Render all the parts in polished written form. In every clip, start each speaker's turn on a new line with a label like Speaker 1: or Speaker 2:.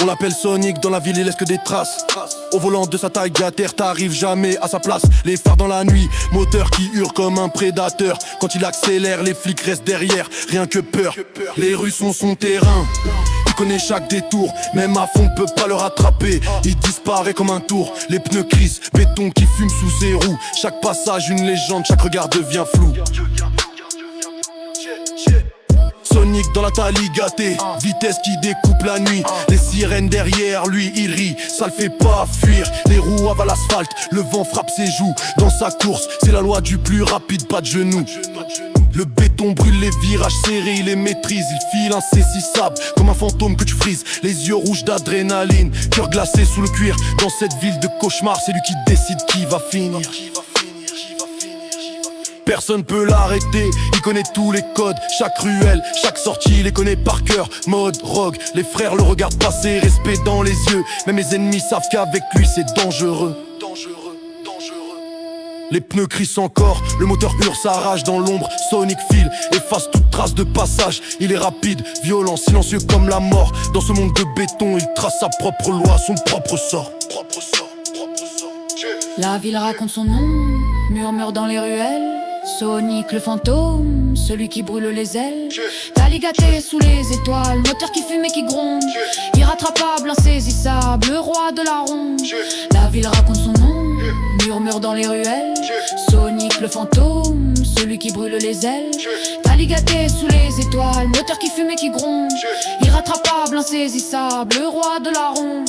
Speaker 1: On l'appelle Sonic, dans la ville il laisse que des traces. Au volant de sa taille à terre, t'arrives jamais à sa place. Les phares dans la nuit, moteur qui hurle comme un prédateur. Quand il accélère, les flics restent derrière, rien que peur. Les rues sont son terrain, il connaît chaque détour. Même à fond peut pas le rattraper, il disparaît comme un tour. Les pneus crissent, béton qui fume sous ses roues. Chaque passage une légende, chaque regard devient flou. Sonic dans la taille gâtée, vitesse qui découpe la nuit. Les sirènes derrière lui, il rit, ça le fait pas fuir. Les roues avalent l'asphalte, le vent frappe ses joues. Dans sa course, c'est la loi du plus rapide, pas de genoux. Le béton brûle les virages serrés, il les maîtrise. Il file insaisissable, comme un fantôme que tu frises. Les yeux rouges d'adrénaline, cœur glacé sous le cuir. Dans cette ville de cauchemar, c'est lui qui décide qui va finir. Personne peut l'arrêter, il connaît tous les codes. Chaque ruelle, chaque sortie, il les connaît par cœur. Mode rogue, les frères le regardent passer, respect dans les yeux. Même les ennemis savent qu'avec lui c'est dangereux. Les pneus crissent encore, le moteur hurle sa rage dans l'ombre. Sonic file, efface toute trace de passage. Il est rapide, violent, silencieux comme la mort. Dans ce monde de béton, il trace sa propre loi, son propre sort.
Speaker 2: La ville raconte son nom, murmure dans les ruelles. Sonic le fantôme, celui qui brûle les ailes. Taligaté sous les étoiles, moteur qui fume et qui gronde. Irrattrapable, insaisissable, le roi de la ronde. La ville raconte son nom, murmure dans les ruelles. Sonic le fantôme, celui qui brûle les ailes. Taligaté sous les étoiles, moteur qui fume et qui gronde. Irrattrapable, insaisissable, le roi de la ronde.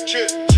Speaker 3: Chip.